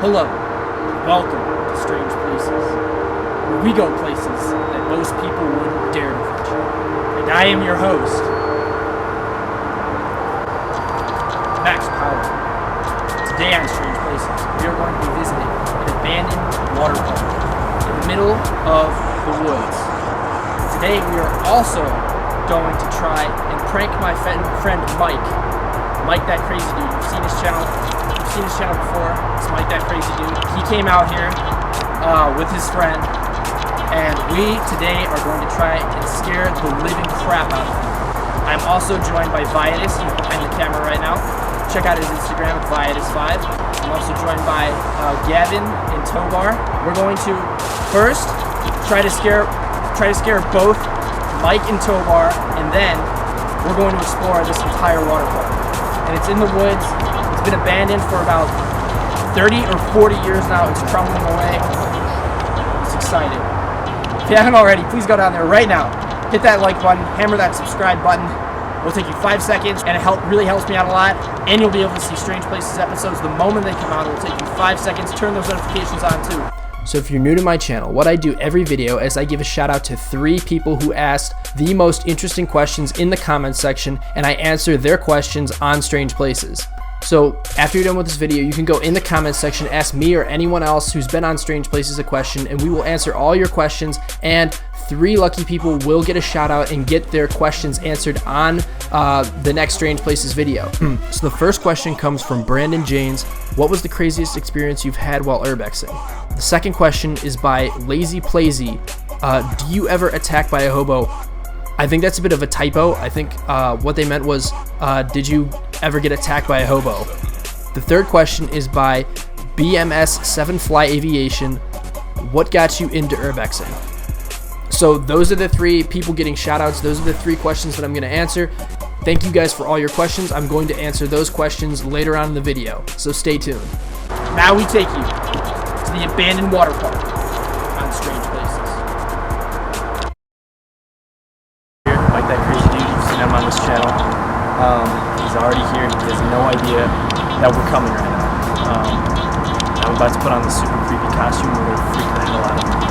Hello, welcome to Strange Places, where we go places that most people wouldn't dare to venture. And I am your host, Max Power. Today on Strange Places, we are going to be visiting an abandoned water park in the middle of the woods. Today we are also going to try and prank my friend Mike. Mike, that crazy dude. You've seen his channel. You've seen his channel before. It's Mike, that crazy dude. He came out here with his friend, and we today are going to try and scare the living crap out of him. I'm also joined by vidz. He's behind the camera right now. Check out his Instagram at vidz5. I'm also joined by Gavin and Tovar. We're going to first try to scare both Mike and Tovar, and then we're going to explore this entire water park. And it's in the woods. It's been abandoned for about 30 or 40 years now. It's crumbling away. It's exciting. If you haven't already, please go down there right now. Hit that like button, hammer that subscribe button. It'll take you 5 seconds, and it really helps me out a lot. And you'll be able to see Strange Places episodes the moment they come out. It'll take you 5 seconds. Turn those notifications on too. So if you're new to my channel, what I do every video is I give a shout out to 3 people who asked the most interesting questions in the comments section, and I answer their questions on Strange Places. So after you're done with this video, you can go in the comments section, ask me or anyone else who's been on Strange Places a question, and we will answer all your questions, and 3 lucky people will get a shout out and get their questions answered on the next Strange Places video. So the first question comes from Brandon James. What was the craziest experience you've had while urbexing? The second question is by Lazy Plazy. Do you ever attack by a hobo? I think that's a bit of a typo. I think what they meant was, did you ever get attacked by a hobo? The third question is by BMS7Fly Aviation. What got you into urbexing? So those are the 3 people getting shout outs. Those are the 3 questions that I'm going to answer. Thank you guys for all your questions. I'm going to answer those questions later on in the video, so stay tuned. Now we take you to the abandoned water park on Strange Places. Like that crazy dude, you've seen him on this channel. He's already here. He has no idea that we're coming right now. I'm about to put on this super creepy costume and we're freaking the hell out of him.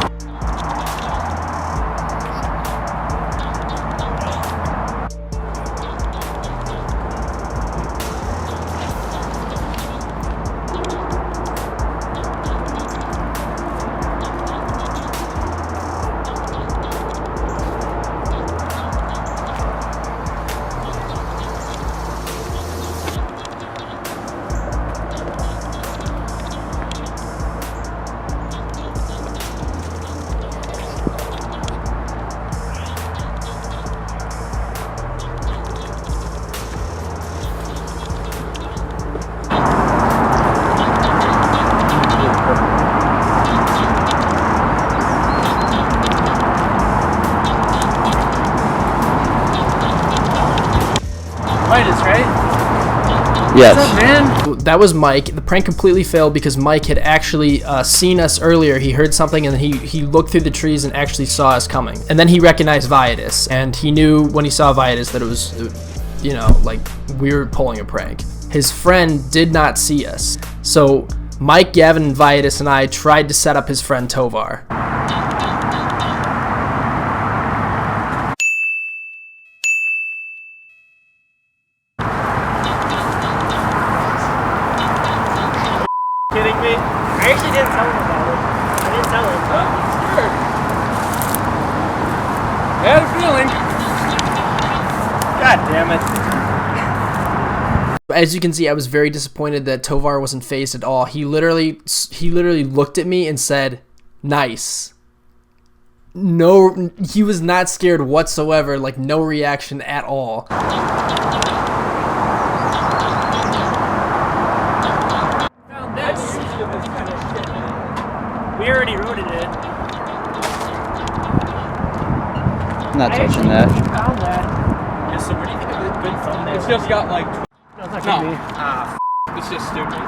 Yes. What's up, man? That was Mike. The prank completely failed because Mike had actually seen us earlier. He heard something and he looked through the trees and actually saw us coming. And then he recognized vidz, and he knew when he saw vidz that it was, you know, like we were pulling a prank. His friend did not see us. So Mike, Gavin, and vidz and I tried to set up his friend Tovar. Kidding me? I actually didn't tell him about it. I didn't tell him. Oh, sure. I had a feeling. God damn it. As you can see, I was very disappointed that Tovar wasn't phased at all. He literally looked at me and said, Nice. No, he was not scared whatsoever, like no reaction at all. We already wrote it in. I'm not touching that. We found that. Yeah, so what do you think of the good thumbnail? It's just got like. No, it's not gonna be. It's just stupid.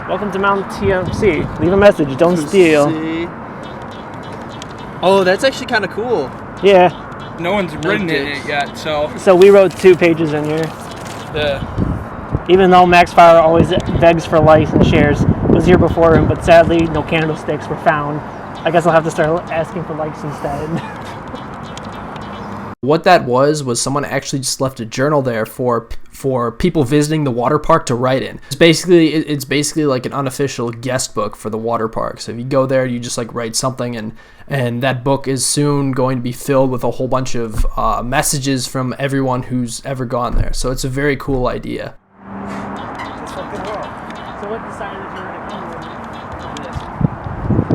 Welcome to Mount TMC. Leave a message. Don't steal. Oh, that's actually kind of cool. Yeah. No one's written it yet, so. So we wrote 2 pages in here. Even though Max Fire always begs for likes and shares, was here before him, but sadly no candlesticks were found. I guess I'll have to start asking for likes instead. What that was someone actually just left a journal there for people visiting the water park to write in. It's basically like an unofficial guest book for the water park. So if you go there, you just like write something, and that book is soon going to be filled with a whole bunch of messages from everyone who's ever gone there. So it's a very cool idea. It's fucking world. So what decided that you were gonna come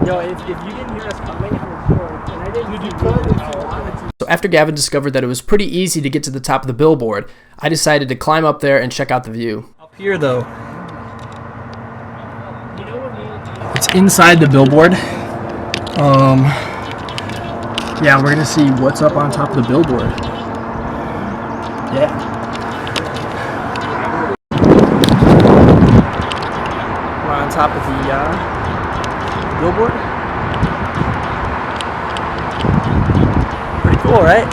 with? Yo, if you didn't hear us coming, I was bored, and I didn't. You could if you wanted to. So after Gavin discovered that it was pretty easy to get to the top of the billboard, I decided to climb up there and check out the view. Up here, though. You know what It's inside the billboard. Yeah, we're gonna see what's up on top of the billboard. Yeah. We're on top of the billboard. Pretty cool, right?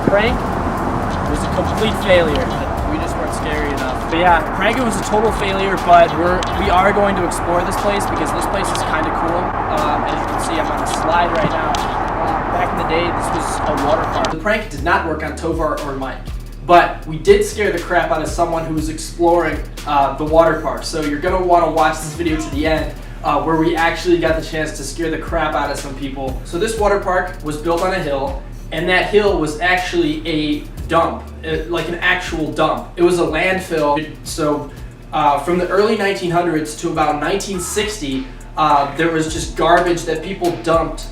Prank was a complete failure. We just weren't scary enough. But yeah, prank was a total failure, but we are going to explore this place because this place is kind of cool. As you can see, I'm on a slide right now. Back in the day, this was a water park. The prank did not work on Tovar or Mike, but we did scare the crap out of someone who was exploring the water park. So you're going to want to watch this video to the end, where we actually got the chance to scare the crap out of some people. So this water park was built on a hill, and that hill was actually a dump, like an actual dump. It was a landfill. So from the early 1900s to about 1960, there was just garbage that people dumped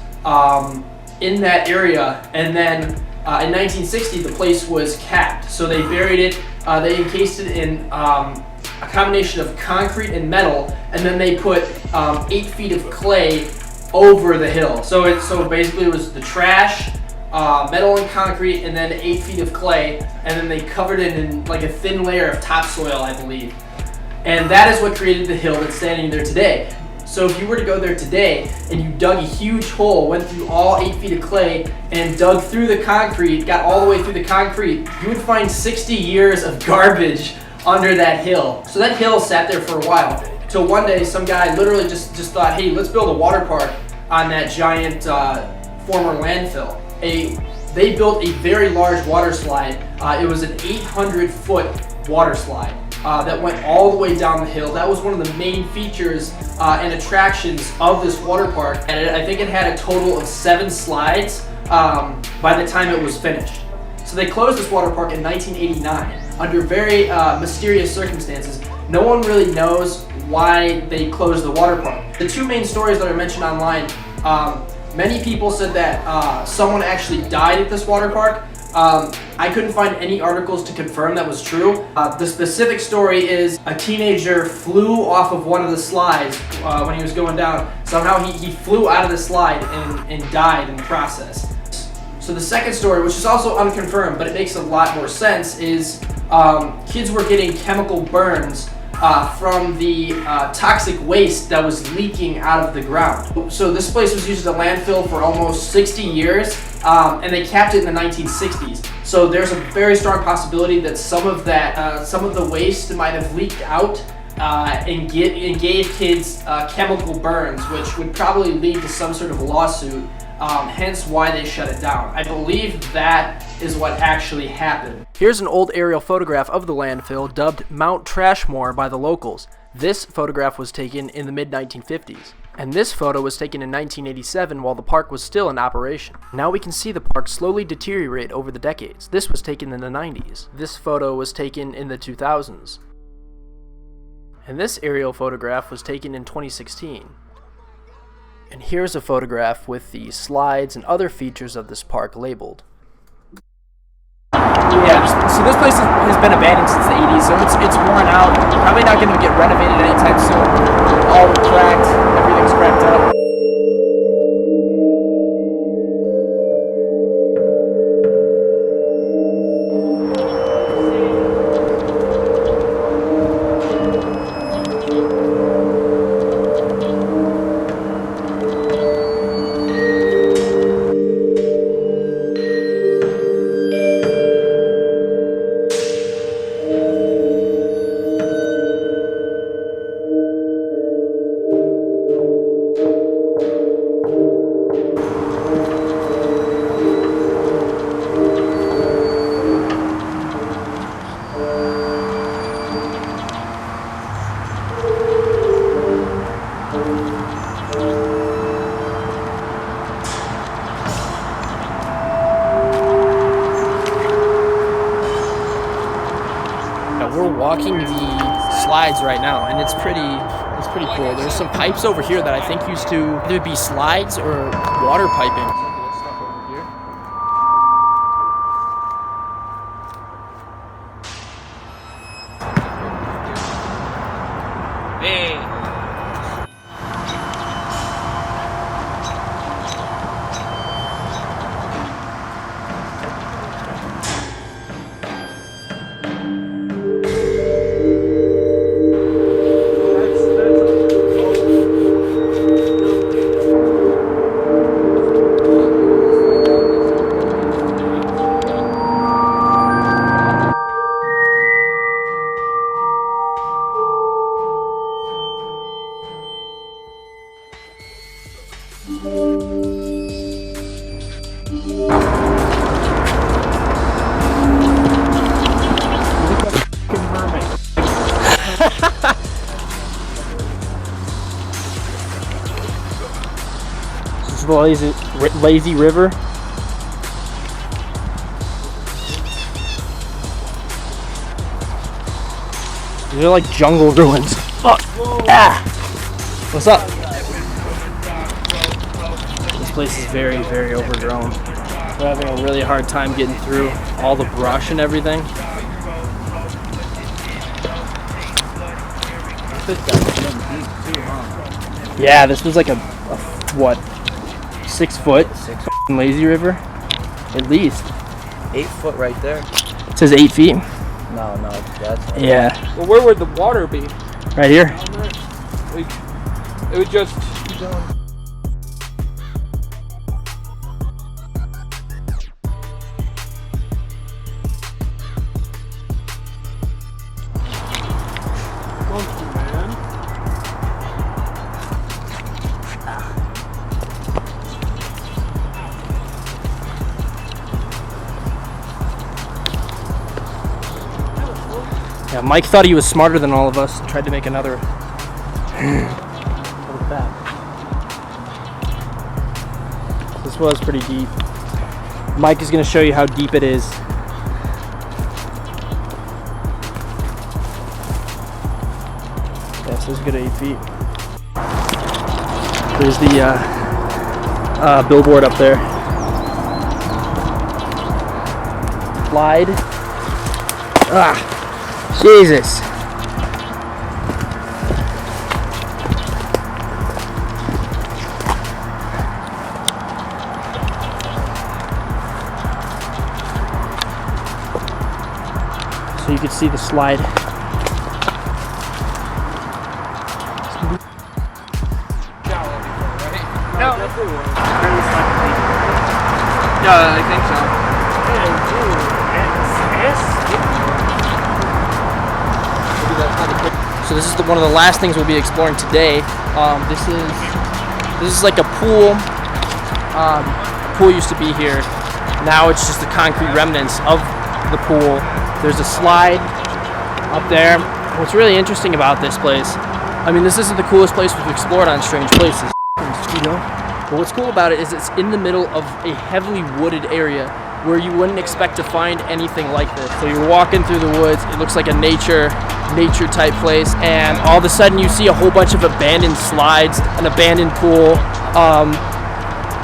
in that area, and then in 1960 the place was capped. So they buried it, they encased it in a combination of concrete and metal, and then they put 8 feet of clay over the hill. So basically it was the trash, metal and concrete, and then 8 feet of clay, and then they covered it in like a thin layer of topsoil, I believe. And that is what created the hill that's standing there today. So if you were to go there today and you dug a huge hole, went through all 8 feet of clay, and dug through the concrete, got all the way through the concrete, you would find 60 years of garbage under that hill. So that hill sat there for a while, till one day some guy literally just thought, hey, let's build a water park on that giant former landfill. They built a very large water slide. It was an 800-foot water slide that went all the way down the hill. That was one of the main features and attractions of this water park. And I think it had a total of 7 slides by the time it was finished. So they closed this water park in 1989 under very mysterious circumstances. No one really knows why they closed the water park. The 2 main stories that are mentioned online, many people said that someone actually died at this water park. I couldn't find any articles to confirm that was true. The specific story is a teenager flew off of one of the slides when he was going down. Somehow he flew out of the slide and died in the process. So the second story, which is also unconfirmed, but it makes a lot more sense, is kids were getting chemical burns from the toxic waste that was leaking out of the ground. So this place was used as a landfill for almost 60 years, and they capped it in the 1960s. So there's a very strong possibility that some of the waste might have leaked out and gave kids chemical burns, which would probably lead to some sort of lawsuit. Hence why they shut it down. I believe that is what actually happened. Here's an old aerial photograph of the landfill dubbed Mount Trashmore by the locals. This photograph was taken in the mid-1950s. And this photo was taken in 1987 while the park was still in operation. Now we can see the park slowly deteriorate over the decades. This was taken in the 90s. This photo was taken in the 2000s. And this aerial photograph was taken in 2016. And here's a photograph with the slides and other features of this park labeled. Yeah, so this place has been abandoned since the 80s, so it's worn out. Probably not going to get renovated anytime soon. All cracked, everything's cracked up. We're walking the slides right now, and it's pretty cool. There's some pipes over here that I think used to either be slides or water piping. Hey. This is the lazy river. These are like jungle ruins. Fuck! Ah! What's up? This place is very, very overgrown. We're having a really hard time getting through all the brush and everything. Yeah, this was like a what? 6 foot? Lazy river? At least. 8 foot right there. It says 8 feet. No, that's Yeah. Well, where would the water be? Right here. It would just. Monkey man. Yeah, Mike thought he was smarter than all of us and tried to make another. Look at that. This was pretty deep. Mike is going to show you how deep it is. Yeah, so it's a good 8 feet. There's the billboard up there. Slide. Ah, Jesus. So you can see the slide. No, I think so. So this is one of the last things we'll be exploring today. This is like a pool. Pool used to be here. Now it's just the concrete remnants of the pool. There's a slide up there. What's really interesting about this place I mean, this isn't the coolest place we've explored on Strange Places, but what's cool about it is it's in the middle of a heavily wooded area where you wouldn't expect to find anything like this. So you're walking through the woods, it looks like a nature type place, and all of a sudden you see a whole bunch of abandoned slides, an abandoned pool.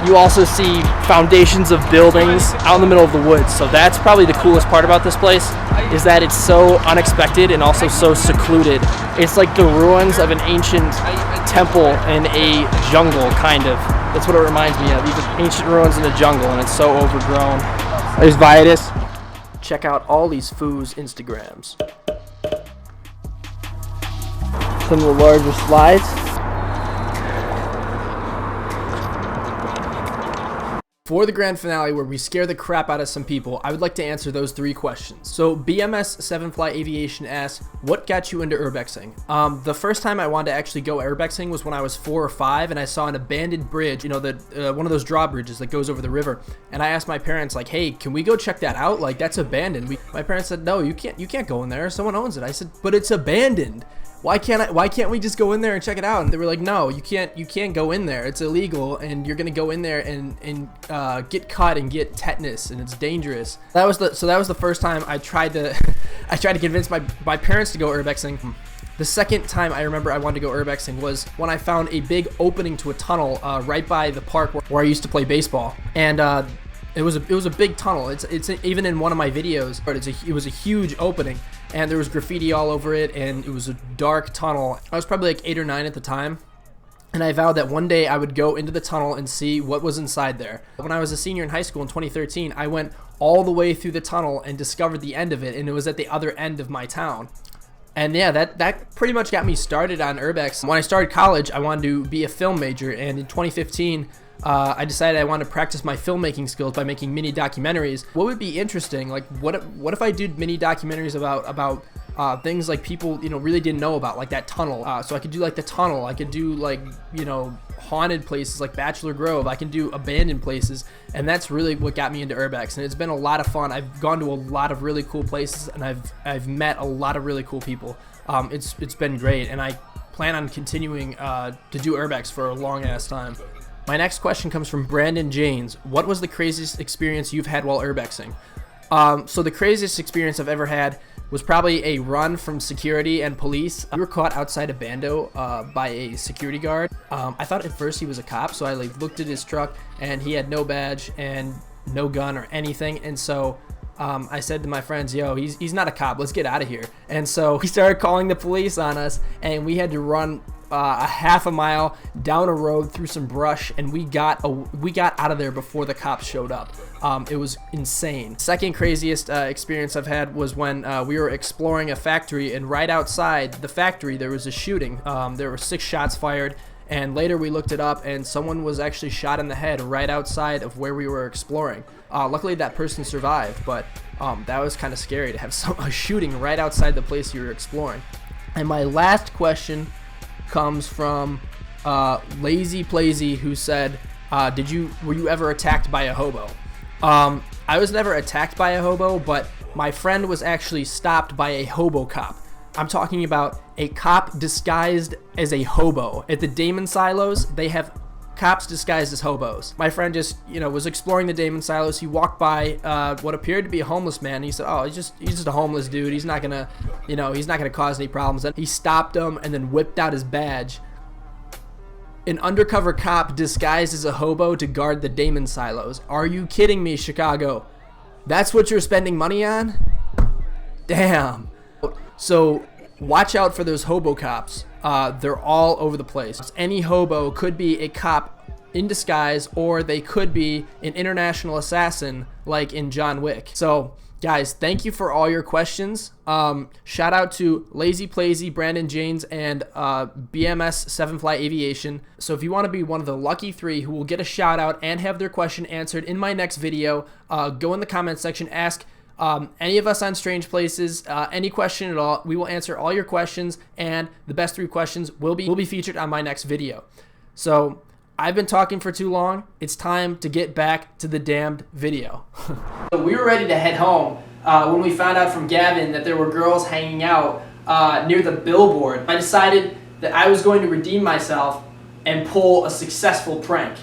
You also see foundations of buildings out in the middle of the woods. So that's probably the coolest part about this place, is that it's so unexpected and also so secluded. It's like the ruins of an ancient temple in a jungle, kind of. That's what it reminds me of. These ancient ruins in a jungle, and it's so overgrown. There's vidz. Check out all these foos' Instagrams. Some of the larger slides. For the grand finale, where we scare the crap out of some people, I would like to answer those 3 questions. So BMS7Fly Aviation asks, what got you into urbexing? The first time I wanted to actually go urbexing was when I was 4 or 5, and I saw an abandoned bridge, you know, one of those drawbridges that goes over the river. And I asked my parents, like, hey, can we go check that out? Like, that's abandoned. My parents said, no, you can't go in there. Someone owns it. I said, but it's abandoned. Why can't we just go in there and check it out? And they were like, no, you can't go in there. It's illegal, and you're gonna go in there and get cut and get tetanus, and it's dangerous. That was the first time I tried to convince my parents to go urbexing. The second time I remember I wanted to go urbexing was when I found a big opening to a tunnel right by the park where I used to play baseball, and it was a big tunnel. It's even in one of my videos, but it was a huge opening. And there was graffiti all over it, and it was a dark tunnel. I was probably like 8 or 9 at the time, and I vowed that one day I would go into the tunnel and see what was inside there. When I was a senior in high school in 2013, I went all the way through the tunnel and discovered the end of it, and it was at the other end of my town. And yeah, that pretty much got me started on urbex. When I started college, I wanted to be a film major, and in 2015, I decided I wanted to practice my filmmaking skills by making mini documentaries. What would be interesting? Like, what if I did mini documentaries about things like people, you know, really didn't know about, like that tunnel. So I could do like the tunnel. I could do like, you know, haunted places like Bachelor Grove. I can do abandoned places, and that's really what got me into urbex. And it's been a lot of fun. I've gone to a lot of really cool places, and I've met a lot of really cool people. It's been great, and I plan on continuing to do urbex for a long ass time. My next question comes from Brandon Janes. What was the craziest experience you've had while urbexing? So the craziest experience I've ever had was probably a run from security and police. We were caught outside a bando by a security guard. I thought at first he was a cop, so I like looked at his truck, and he had no badge and no gun or anything. And so I said to my friends, yo, he's not a cop, let's get out of here. And so he started calling the police on us, and we had to run a half a mile down a road through some brush, and we got out of there before the cops showed up. It was insane. Second craziest experience I've had was when we were exploring a factory, and right outside the factory there was a shooting. There were 6 shots fired, and later we looked it up, and someone was actually shot in the head right outside of where we were exploring. Luckily that person survived, but that was kind of scary to have a shooting right outside the place you were exploring. And my last question comes from Lazy Plazy, who said, were you ever attacked by a hobo? I was never attacked by a hobo, but my friend was actually stopped by a hobo cop. I'm talking about a cop disguised as a hobo. At the Damon Silos, they have cops disguised as hobos. My friend just, was exploring the Damon Silos. He walked by what appeared to be a homeless man. He said, "Oh, he's just a homeless dude. He's not gonna, he's not gonna cause any problems." And he stopped him and then whipped out his badge. An undercover cop disguised as a hobo to guard the Damon Silos. Are you kidding me, Chicago? That's what you're spending money on? Damn. So watch out for those hobo cops. They're all over the place. Any hobo could be a cop in disguise, or they could be an international assassin like in John Wick. So guys, thank you for all your questions. Shout out to Lazy Plazy, Brandon Janes, and BMS7Fly Aviation. So if you want to be one of the lucky 3 who will get a shout out and have their question answered in my next video, go in the comment section, ask any of us on Strange Places, any question at all. We will answer all your questions, and the best 3 questions will be featured on my next video. So I've been talking for too long. It's time to get back to the damned video. So we were ready to head home when we found out from Gavin that there were girls hanging out near the billboard. I decided that I was going to redeem myself and pull a successful prank.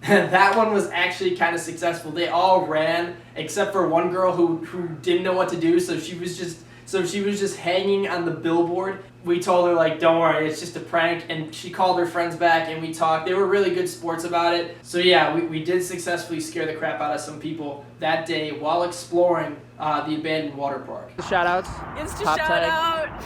That one was actually kind of successful. They all ran except for one girl who didn't know what to do, so she was just hanging on the billboard. We told her, like, don't worry, it's just a prank, and she called her friends back and we talked. They were really good sports about it. So yeah, we did successfully scare the crap out of some people that day while exploring the abandoned water park. Shoutouts. Insta Pop shout tag. out.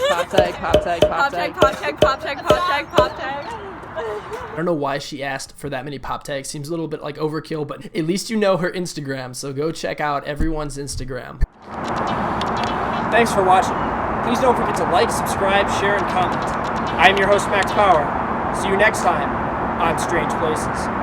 Pop tag, pop tag, pop Pop tag. tag, pop tag, pop tag, pop tag, pop tag. I don't know why she asked for that many pop tags. Seems a little bit like overkill, but at least you know her Instagram, so go check out everyone's Instagram. Thanks for watching. Please don't forget to like, subscribe, share, and comment. I am your host, Max Power. See you next time on Strange Places.